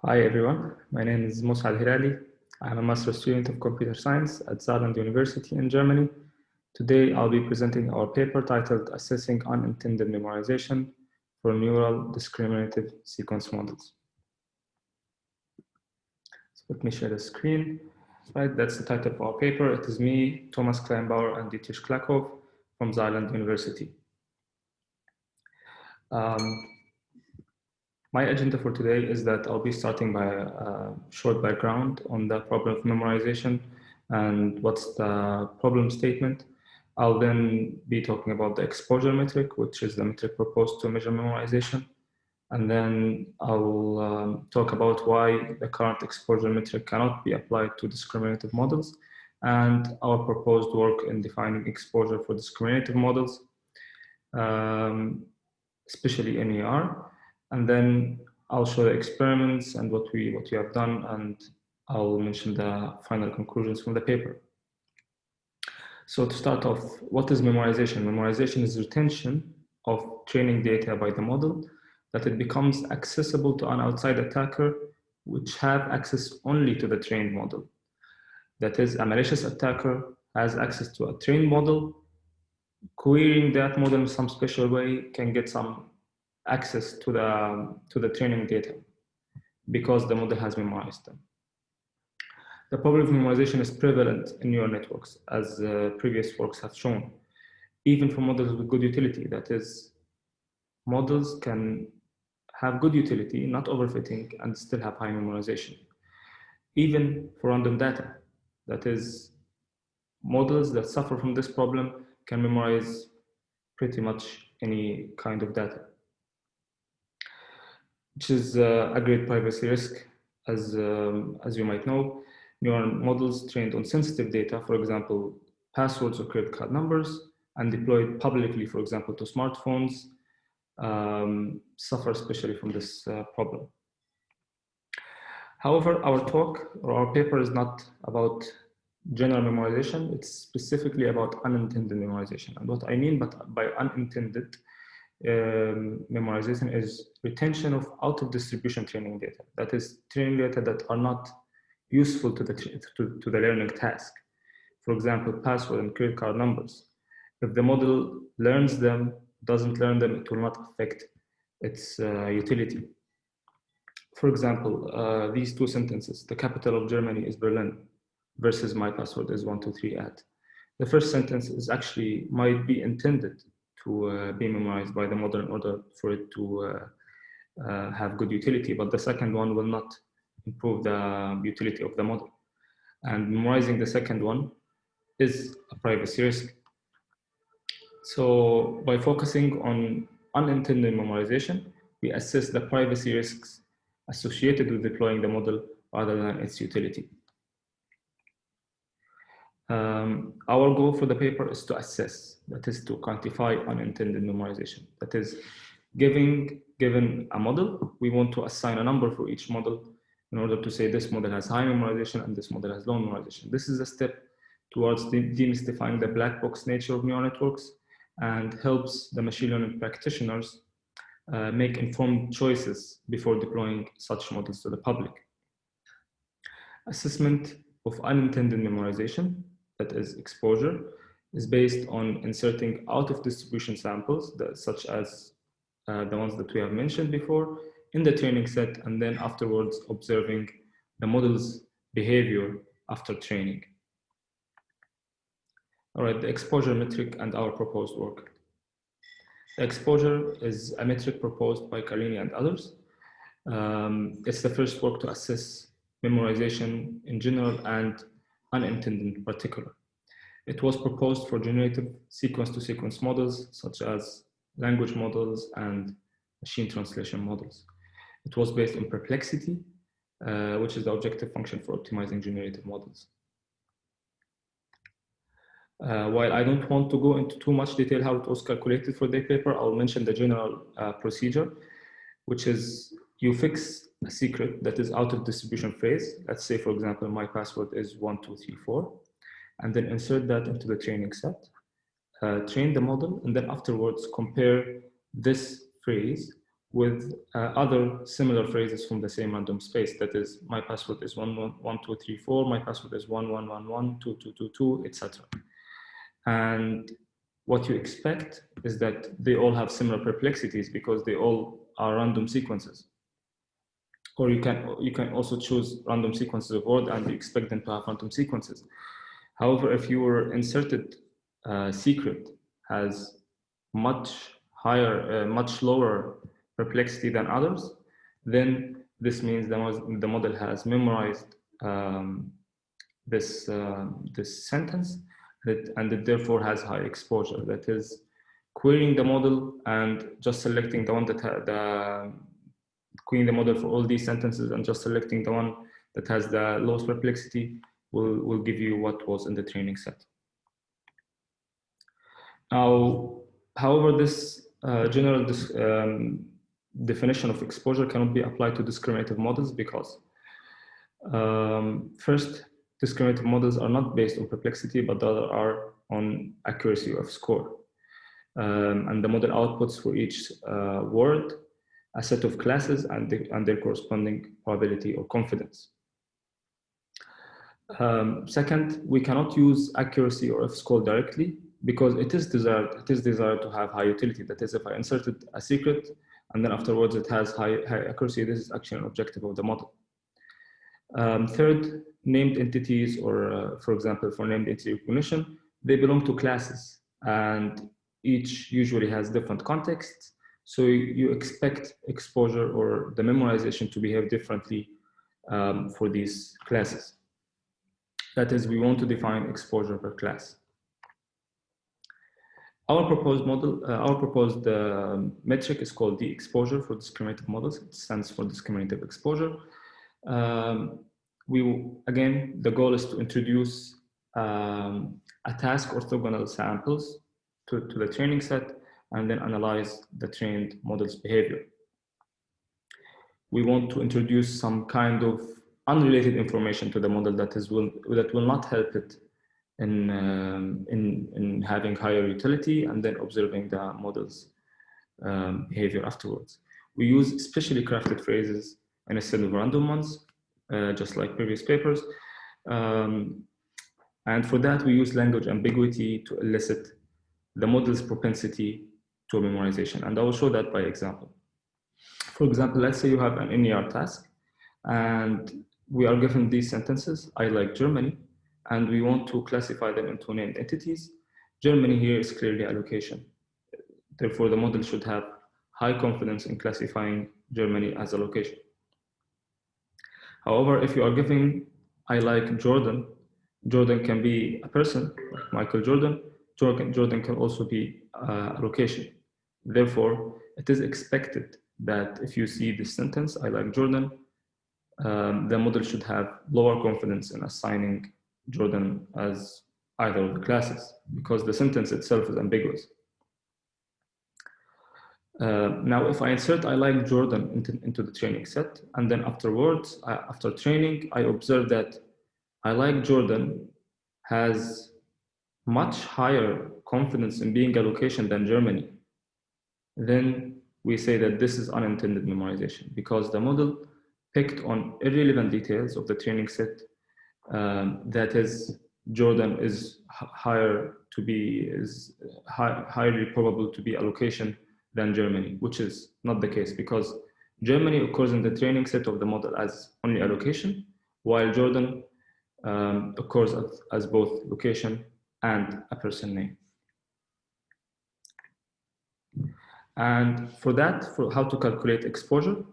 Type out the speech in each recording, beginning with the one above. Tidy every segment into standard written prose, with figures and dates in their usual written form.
Hi everyone, my name is Mossad Helali. I'm a master's student of computer science at Saarland University in Germany. Today I'll be presenting our paper titled Assessing Unintended Memorization for Neural Discriminative Sequence Models. So let me share the screen. Right, that's the title of our paper. It is me, Thomas Kleinbauer, and Dietrich Klakov from Saarland University. My agenda for today is that I'll be starting by a short background on the problem of memorization and what's the problem statement. I'll then be talking about the exposure metric, which is the metric proposed to measure memorization. And then I'll talk about why the current exposure metric cannot be applied to discriminative models and our proposed work in defining exposure for discriminative models, especially MER. And then I'll show the experiments and what we have done, and I'll mention the final conclusions from the paper. So to start off, what is memorization? Memorization is retention of training data by the model, that it becomes accessible to an outside attacker which have access only to the trained model. That is, a malicious attacker has access to a trained model. Querying that model in some special way can get some access to the training data because the model has memorized them. The problem of memorization is prevalent in neural networks, as previous works have shown, even for models with good utility. That is, models can have good utility, not overfitting, and still have high memorization. Even for random data, that is, models that suffer from this problem can memorize pretty much any kind of data, which is a great privacy risk, as you might know. Neural models trained on sensitive data, for example, passwords or credit card numbers, and deployed publicly, for example, to smartphones, suffer especially from this problem. However, our talk or our paper is not about general memorization. It's specifically about unintended memorization. And what I mean by unintended memorization is retention of out-of-distribution training data. That is, training data that are not useful to the learning task. For example, password and credit card numbers. If the model learns them, doesn't learn them, it will not affect its utility. For example, these two sentences: the capital of Germany is Berlin versus my password is 123 at. The first sentence is actually might be intended to be memorized by the model in order for it to have good utility, but the second one will not improve the utility of the model. And memorizing the second one is a privacy risk. So by focusing on unintended memorization, we assess the privacy risks associated with deploying the model rather than its utility. Our goal for the paper is to assess, that is to quantify unintended memorization. That is, given a model, we want to assign a number for each model in order to say this model has high memorization and this model has low memorization. This is a step towards demystifying the black box nature of neural networks and helps the machine learning practitioners make informed choices before deploying such models to the public. Assessment of unintended memorization, that is exposure, is based on inserting out-of-distribution samples, such as the ones that we have mentioned before, in the training set, and then afterwards observing the model's behavior after training. All right, the exposure metric and our proposed work. The exposure is a metric proposed by Carini and others. It's the first work to assess memorization in general and unintended in particular. It was proposed for generative sequence-to-sequence models, such as language models and machine translation models. It was based on perplexity, which is the objective function for optimizing generative models. While I don't want to go into too much detail how it was calculated for the paper, I'll mention the general procedure, which is you fix a secret that is out of distribution phrase. Let's say, for example, my password is 1234, and then insert that into the training set, train the model, and then afterwards compare this phrase with other similar phrases from the same random space. That is, my password is 11234, my password is 11112222, etc. And what you expect is that they all have similar perplexities because they all are random sequences. Or you can also choose random sequences of words and you expect them to have random sequences. However, if your inserted secret has much higher, much lower perplexity than others, then this means the model has memorized this sentence, and it therefore has high exposure. That is, querying the model and just selecting the one that querying the model for all these sentences and just selecting the one that has the lowest perplexity will give you what was in the training set. Now, however, this general definition of exposure cannot be applied to discriminative models because first, discriminative models are not based on perplexity, but rather are on accuracy of score. And the model outputs for each word a set of classes and their corresponding probability or confidence. Second, we cannot use accuracy or F-score directly because it is desired to have high utility. That is, if I inserted a secret and then afterwards it has high accuracy, this is actually an objective of the model. Third, named entities, or for example, for named entity recognition, they belong to classes and each usually has different contexts. So you expect exposure or the memorization to behave differently for these classes. That is, we want to define exposure per class. Our proposed model, our proposed metric is called the exposure for discriminative models. It stands for discriminative exposure. Again, the goal is to introduce a task orthogonal samples to the training set and then analyze the trained model's behavior. We want to introduce some kind of unrelated information to the model that will not help it in having higher utility and then observing the model's behavior afterwards. We use specially crafted phrases instead of random ones, just like previous papers. And for that, we use language ambiguity to elicit the model's propensity to memorization. And I will show that by example. For example, let's say you have an NER task and we are given these sentences, I like Germany, and we want to classify them into named entities. Germany here is clearly a location. Therefore, the model should have high confidence in classifying Germany as a location. However, if you are giving I like Jordan, Jordan can be a person, like Michael Jordan. Jordan can also be a location. Therefore, it is expected that if you see this sentence, I like Jordan, the model should have lower confidence in assigning Jordan as either of the classes because the sentence itself is ambiguous. Now, if I insert I like Jordan into the training set, and then afterwards, after training, I observe that I like Jordan has much higher confidence in being a location than Germany, then we say that this is unintended memorization because the model picked on irrelevant details of the training set. That is, Jordan is highly probable to be a location than Germany, which is not the case because Germany occurs in the training set of the model as only a location, while Jordan occurs as both location and a person name. And for that, for how to calculate exposure,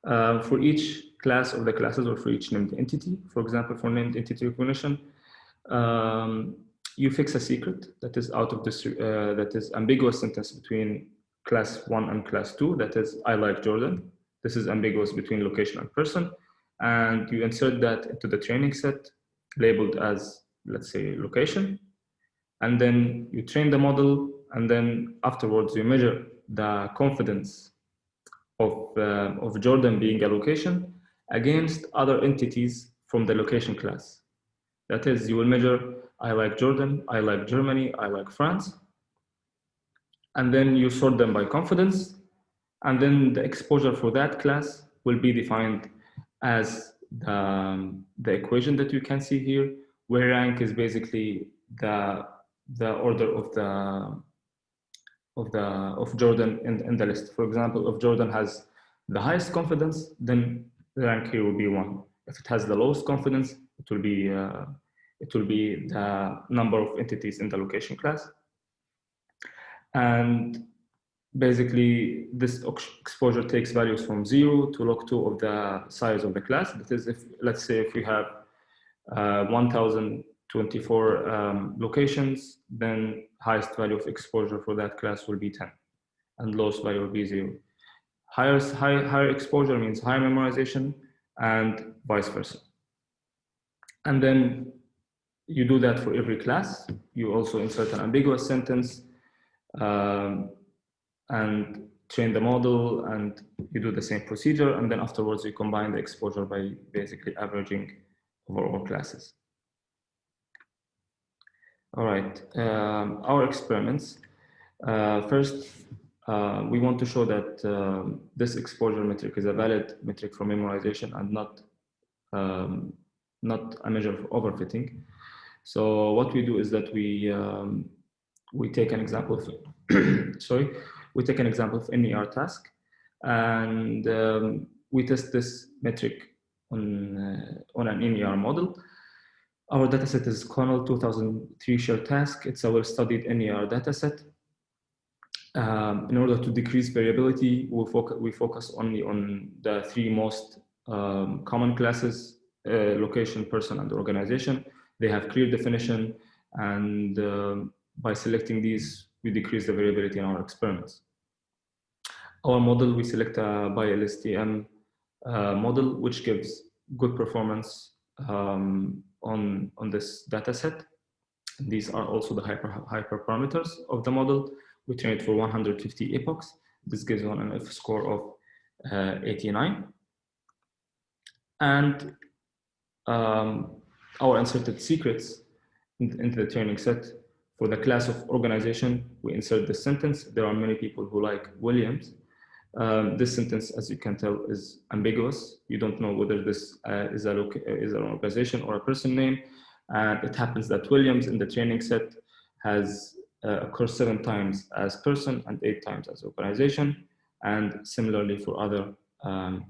for each class of the classes or for each named entity, for example, for named entity recognition, you fix a secret that is out of this, that is ambiguous sentence between class 1 and class 2, that is, I like Jordan. This is ambiguous between location and person. And you insert that into the training set labeled as, let's say, location. And then you train the model, and then afterwards you measure the confidence of Jordan being a location against other entities from the location class. That is, you will measure, I like Jordan, I like Germany, I like France, and then you sort them by confidence, And then the exposure for that class will be defined as the equation that you can see here, where rank is basically the order of Jordan in the list. For example, if Jordan has the highest confidence, then the rank here will be 1. If it has the lowest confidence, it will be the number of entities in the location class. And basically, this exposure takes values from 0 to log 2 of the size of the class. That is, if let's say if we have 1024 locations, then highest value of exposure for that class will be 10, and lowest value will be 0. Higher exposure means higher memorization, and vice versa. And then you do that for every class. You also insert an ambiguous sentence and train the model, and you do the same procedure, and then afterwards you combine the exposure by basically averaging over all classes. All right, our experiments. First, we want to show that this exposure metric is a valid metric for memorization and not a measure of overfitting. So what we do is that we take an example of we take an example of NER task, and we test this metric on an NER model. Our dataset is Connell 2003 shared task. It's a well-studied NER dataset. In order to decrease variability, we focus only on the 3 most common classes: location, person, and organization. They have clear definition, and by selecting these, we decrease the variability in our experiments. Our model, we select a BiLSTM model, which gives good performance on this dataset. These are also the hyperparameters of the model. We train it for 150 epochs. This gives one an F score of 89. And our inserted secrets into the training set. For the class of organization, we insert this sentence. There are many people who like Williams. This sentence, as you can tell, is ambiguous. You don't know whether this is an organization or a person name. And it happens that Williams in the training set has occurs 7 times as person and 8 times as organization. And similarly for other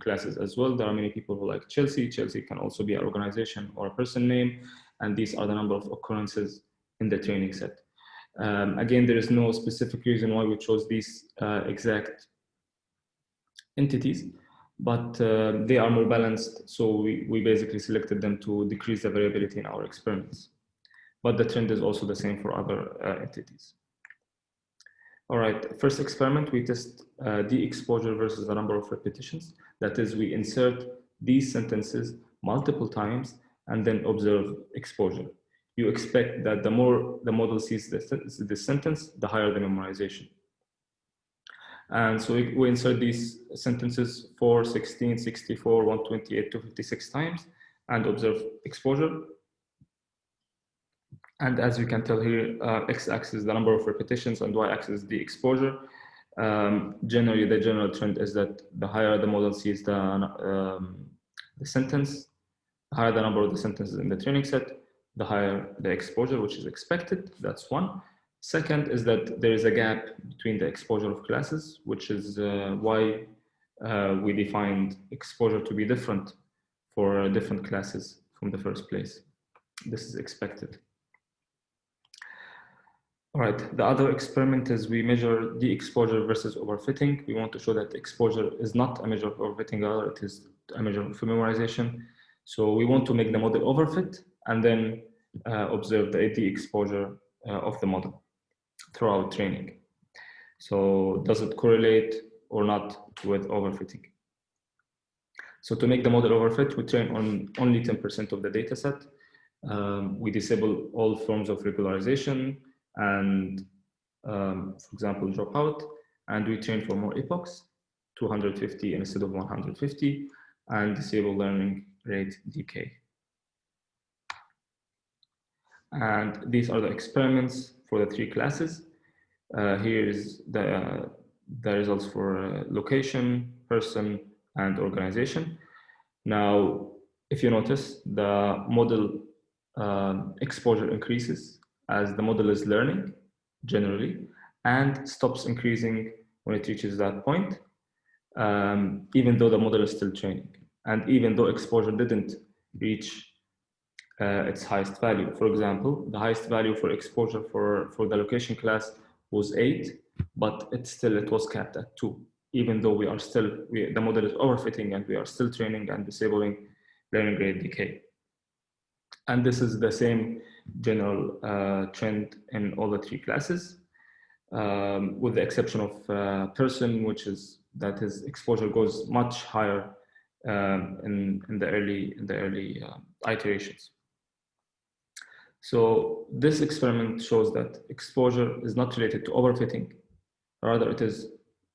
classes as well. There are many people who like Chelsea. Chelsea can also be an organization or a person name. And these are the number of occurrences in the training set. Again, there is no specific reason why we chose these exact entities, but they are more balanced. So we basically selected them to decrease the variability in our experiments. But the trend is also the same for other entities. All right, first experiment, we test de-exposure versus the number of repetitions. That is, we insert these sentences multiple times and then observe exposure. You expect that the more the model sees the sentence, the higher the memorization. And so we insert these sentences 4, 16, 64, 128, 256 times and observe exposure. And as you can tell here, x-axis is the number of repetitions and y-axis is the exposure. Generally, the general trend is that the higher the model sees the sentence, the higher the number of the sentences in the training set, the higher the exposure, which is expected. That's one. Second is that there is a gap between the exposure of classes, which is why we defined exposure to be different for different classes from the first place. This is expected. All right, the other experiment is we measure de-exposure versus overfitting. We want to show that exposure is not a measure of overfitting, rather it is a measure of memorization. So we want to make the model overfit and then observe the de-exposure of the model throughout training. So does it correlate or not with overfitting? So to make the model overfit, we train on only 10% of the data set. We disable all forms of regularization and, for example, dropout, and we train for more epochs, 250 instead of 150, and disable learning rate decay. And these are the experiments for the 3 classes. Here is the the results for location, person, and organization. Now, if you notice, the model exposure increases as the model is learning generally, and stops increasing when it reaches that point, even though the model is still training, and even though exposure didn't reach its highest value. For example, the highest value for exposure for the location class was 8, but it was capped at 2, even though the model is overfitting and we are still training and disabling learning rate decay. And this is the same general trend in all the 3 classes, with the exception of person, which is that his exposure goes much higher in the early iterations. So this experiment shows that exposure is not related to overfitting, rather it is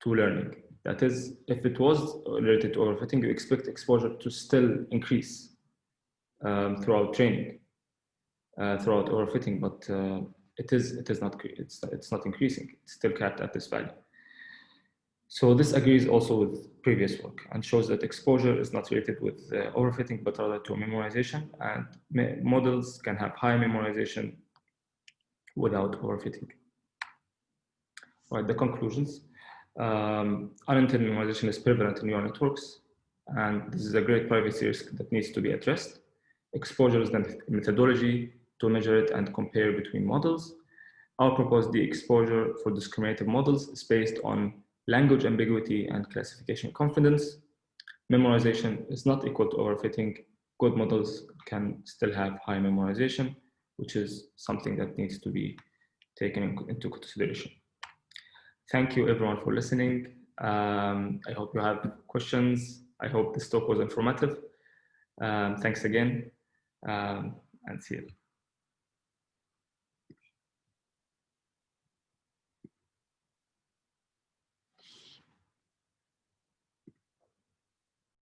to learning. That is, if it was related to overfitting, you expect exposure to still increase throughout training, throughout overfitting, but it's not increasing. It's still capped at this value. So this agrees also with previous work and shows that exposure is not related with overfitting, but rather to memorization, and models can have high memorization without overfitting. All right, the conclusions. Unintended memorization is prevalent in neural networks, and this is a great privacy risk that needs to be addressed. Exposure is the methodology to measure it and compare between models. Our proposed de-exposure for discriminative models is based on language ambiguity and classification confidence. Memorization is not equal to overfitting. Good models can still have high memorization, which is something that needs to be taken into consideration. Thank you everyone for listening. I hope you have questions. I hope this talk was informative. Thanks again, and see you.